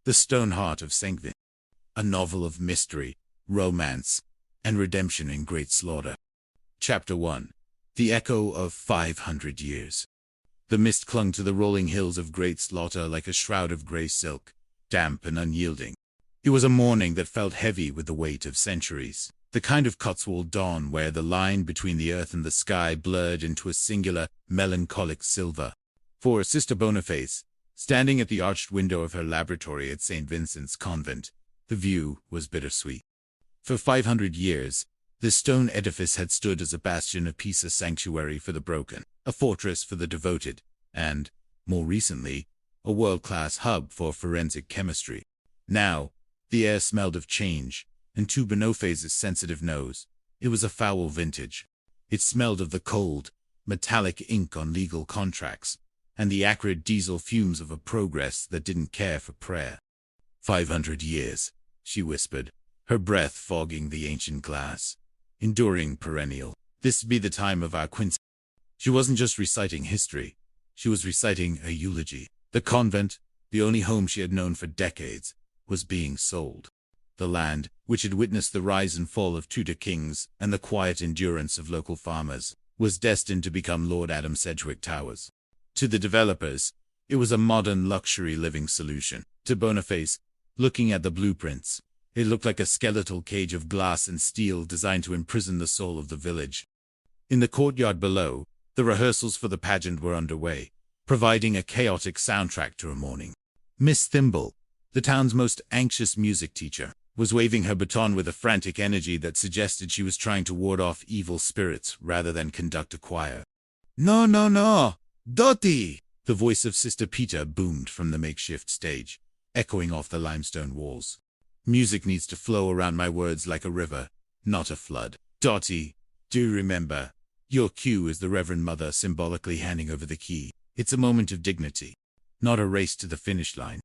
The Stone Heart of St. Vincent, a novel of mystery, romance, and redemption in great slaughter. Chapter 1. The Echo of 500 Years. The mist clung to the rolling hills of Great Slaughter like a shroud of grey silk, damp and unyielding. It was a morning that felt heavy with the weight of centuries, the kind of Cotswold dawn where the line between the earth and the sky blurred into a singular, melancholic silver. For Sister Boniface, standing at the arched window of her laboratory at St. Vincent's Convent, the view was bittersweet. For 500 years, this stone edifice had stood as a bastion of peace, a sanctuary for the broken, a fortress for the devoted, and, more recently, a world-class hub for forensic chemistry. Now, the air smelled of change, and to Boniface's sensitive nose, it was a foul vintage. It smelled of the cold, metallic ink on legal contracts, and the acrid diesel fumes of a progress that didn't care for prayer. 500 years, she whispered, her breath fogging the ancient glass. Enduring, perennial. This be the time of our quince. She wasn't just reciting history. She was reciting a eulogy. The convent, the only home she had known for decades, was being sold. The land, which had witnessed the rise and fall of Tudor kings and the quiet endurance of local farmers, was destined to become Lord Adam Sedgwick Towers. To the developers, it was a modern luxury living solution. To Boniface, looking at the blueprints, it looked like a skeletal cage of glass and steel designed to imprison the soul of the village. In the courtyard below, the rehearsals for the pageant were underway, providing a chaotic soundtrack to a morning. Miss Thimble, the town's most anxious music teacher, was waving her baton with a frantic energy that suggested she was trying to ward off evil spirits rather than conduct a choir. "No, no, no! Dottie!" The voice of Sister Peter boomed from the makeshift stage, echoing off the limestone walls. "Music needs to flow around my words like a river, not a flood. Dottie, do you remember? Your cue is the Reverend Mother symbolically handing over the key. It's a moment of dignity, not a race to the finish line."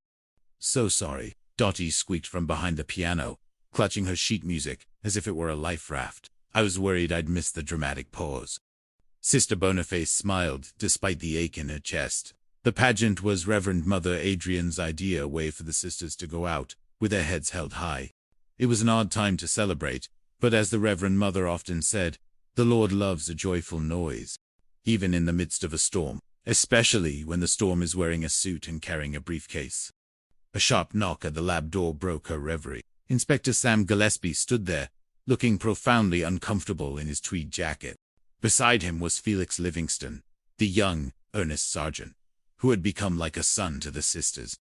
"So sorry," Dottie squeaked from behind the piano, clutching her sheet music as if it were a life raft. "I was worried I'd miss the dramatic pause." Sister Boniface smiled, despite the ache in her chest. The pageant was Reverend Mother Adrian's idea, a way for the sisters to go out, with their heads held high. It was an odd time to celebrate, but as the Reverend Mother often said, the Lord loves a joyful noise, even in the midst of a storm, especially when the storm is wearing a suit and carrying a briefcase. A sharp knock at the lab door broke her reverie. Inspector Sam Gillespie stood there, looking profoundly uncomfortable in his tweed jacket. Beside him was Felix Livingston, the young, earnest sergeant, who had become like a son to the sisters.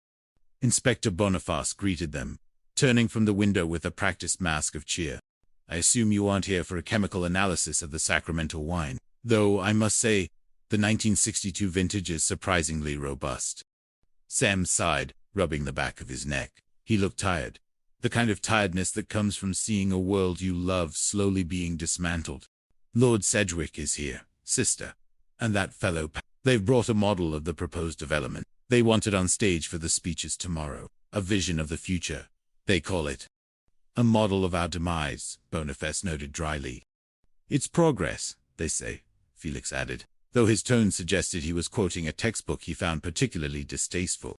Inspector Boniface greeted them, turning from the window with a practiced mask of cheer. "I assume you aren't here for a chemical analysis of the Sacramento wine, though I must say, the 1962 vintage is surprisingly robust." Sam sighed, rubbing the back of his neck. He looked tired, the kind of tiredness that comes from seeing a world you love slowly being dismantled. "Lord Sedgwick is here, sister, and that fellow they've brought a model of the proposed development. They want it on stage for the speeches tomorrow. A vision of the future, they call it." "A model of our demise," Boniface noted dryly. "It's progress, they say," Felix added, though his tone suggested he was quoting a textbook he found particularly distasteful.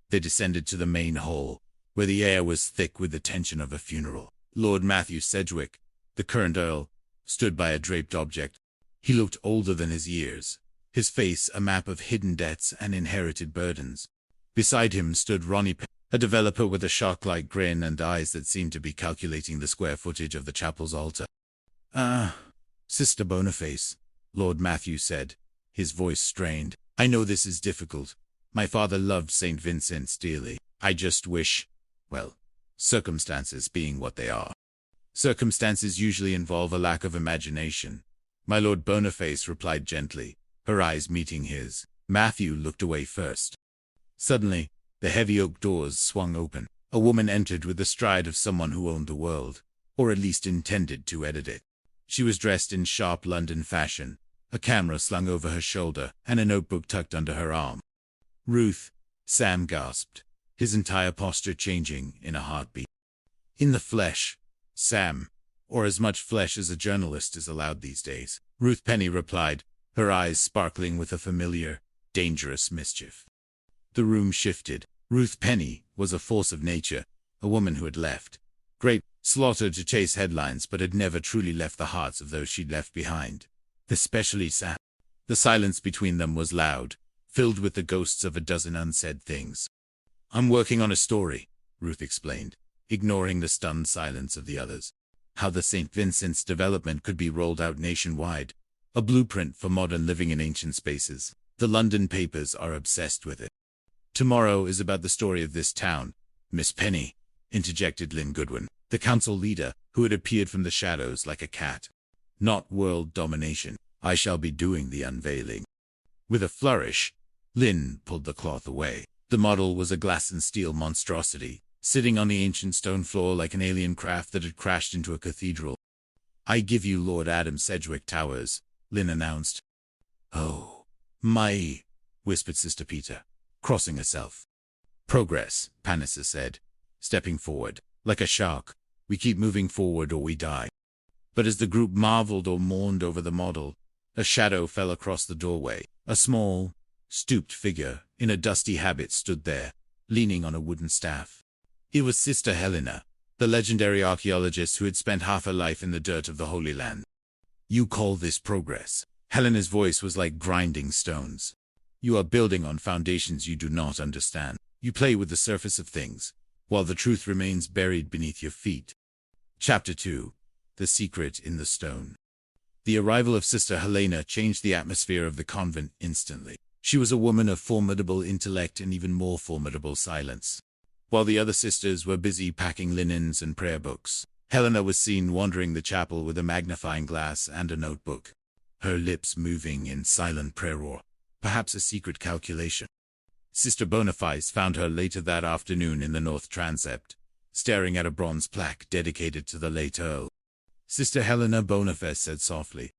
They descended to the main hall, where the air was thick with the tension of a funeral. Lord Matthew Sedgwick, the current Earl, stood by a draped object. He looked older than his years, his face a map of hidden debts and inherited burdens. Beside him stood Ronnie Penny, a developer with a shark-like grin and eyes that seemed to be calculating the square footage of the chapel's altar. Sister Boniface," Lord Matthew said, his voice strained. "I know this is difficult. My father loved St. Vincent's dearly. I just wish, well, circumstances being what they are. Circumstances usually involve a lack of imagination." My Lord Boniface replied gently, her eyes meeting his. Matthew looked away first. Suddenly, the heavy oak doors swung open. A woman entered with the stride of someone who owned the world, or at least intended to edit it. She was dressed in sharp London fashion, a camera slung over her shoulder and a notebook tucked under her arm. "Ruth," Sam gasped, his entire posture changing in a heartbeat. "In the flesh, Sam, or as much flesh as a journalist is allowed these days," Ruth Penny replied, her eyes sparkling with a familiar, dangerous mischief. The room shifted. Ruth Penny was a force of nature, a woman who had left great slaughter to chase headlines but had never truly left the hearts of those she'd left behind, especially Sam. The silence between them was loud, filled with the ghosts of a dozen unsaid things. "I'm working on a story," Ruth explained, ignoring the stunned silence of the others. "How the St. Vincent's development could be rolled out nationwide. A blueprint for modern living in ancient spaces. The London papers are obsessed with it." "Tomorrow is about the story of this town, Miss Penny," interjected Lynn Goodwin, the council leader, who had appeared from the shadows like a cat. "Not world domination. I shall be doing the unveiling." With a flourish, Lynn pulled the cloth away. The model was a glass and steel monstrosity, sitting on the ancient stone floor like an alien craft that had crashed into a cathedral. "I give you Lord Adam Sedgwick Towers," Lynn announced. "Oh, my," whispered Sister Peter, crossing herself. "Progress," Panissa said, stepping forward. "Like a shark, we keep moving forward or we die." But as the group marveled or mourned over the model, a shadow fell across the doorway. A small, stooped figure in a dusty habit stood there, leaning on a wooden staff. It was Sister Helena, the legendary archaeologist who had spent half her life in the dirt of the Holy Land. "You call this progress?" Helena's voice was like grinding stones. "You are building on foundations you do not understand. You play with the surface of things, while the truth remains buried beneath your feet." Chapter 2. The Secret in the Stone. The arrival of Sister Helena changed the atmosphere of the convent instantly. She was a woman of formidable intellect and even more formidable silence. While the other sisters were busy packing linens and prayer books, Helena was seen wandering the chapel with a magnifying glass and a notebook, her lips moving in silent prayer or perhaps a secret calculation. Sister Boniface found her later that afternoon in the north transept, staring at a bronze plaque dedicated to the late Earl. Sister Helena, Boniface said softly,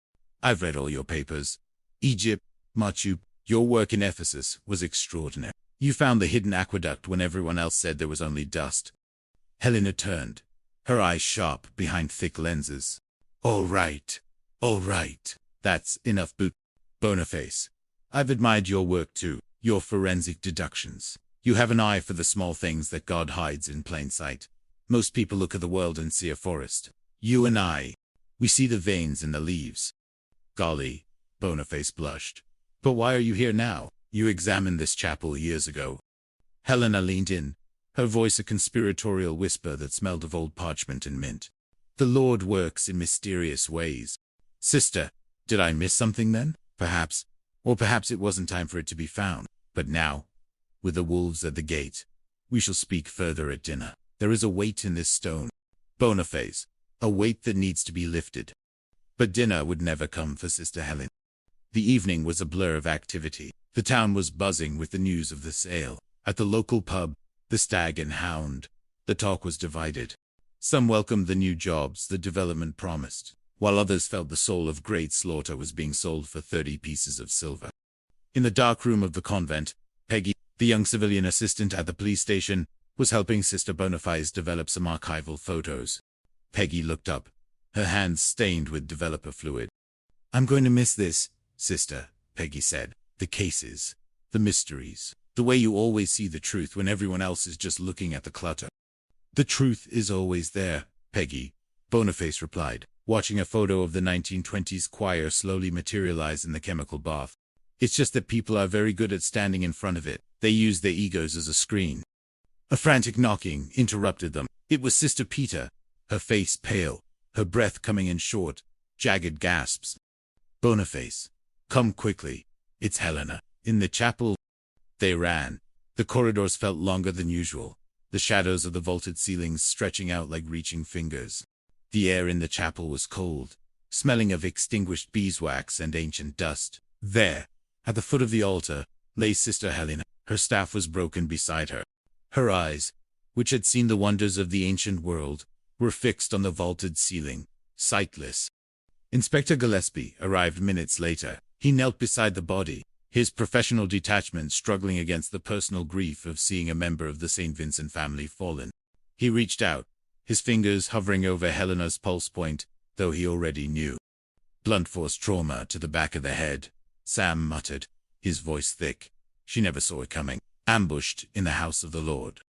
"I've read all your papers. Egypt, Machu, your work in Ephesus was extraordinary. You found the hidden aqueduct when everyone else said there was only dust." Helena turned, her eyes sharp behind thick lenses. All right. That's enough, Boniface. I've admired your work too, your forensic deductions. You have an eye for the small things that God hides in plain sight. Most people look at the world and see a forest. You and I, we see the veins in the leaves." "Golly," Boniface blushed. "But why are you here now? You examined this chapel years ago." Helena leaned in, her voice a conspiratorial whisper that smelled of old parchment and mint. "The Lord works in mysterious ways. Sister, did I miss something then? Perhaps. Or perhaps it wasn't time for it to be found. But now, with the wolves at the gate, we shall speak further at dinner. There is a weight in this stone, Boniface, a weight that needs to be lifted." But dinner would never come for Sister Helen. The evening was a blur of activity. The town was buzzing with the news of the sale. At the local pub, the Stag and Hound, the talk was divided. Some welcomed the new jobs the development promised, while others felt the soul of Great Slaughter was being sold for 30 pieces of silver. In the dark room of the convent, Peggy, the young civilian assistant at the police station, was helping Sister Boniface develop some archival photos. Peggy looked up, her hands stained with developer fluid. "I'm going to miss this, Sister," Peggy said. "The cases, the mysteries, the way you always see the truth when everyone else is just looking at the clutter." "The truth is always there, Peggy," Boniface replied, watching a photo of the 1920s choir slowly materialize in the chemical bath. "It's just that people are very good at standing in front of it. They use their egos as a screen." A frantic knocking interrupted them. It was Sister Peter, her face pale, her breath coming in short, jagged gasps. "Boniface, come quickly. It's Helena." In the chapel, they ran. The corridors felt longer than usual, the shadows of the vaulted ceilings stretching out like reaching fingers. The air in the chapel was cold, smelling of extinguished beeswax and ancient dust. There, at the foot of the altar, lay Sister Helena. Her staff was broken beside her. Her eyes, which had seen the wonders of the ancient world, were fixed on the vaulted ceiling, sightless. Inspector Gillespie arrived minutes later. He knelt beside the body, his professional detachment struggling against the personal grief of seeing a member of the St. Vincent family fallen. He reached out, his fingers hovering over Helena's pulse point, though he already knew. "Blunt force trauma to the back of the head," Sam muttered, his voice thick. "She never saw it coming." Ambushed in the house of the Lord.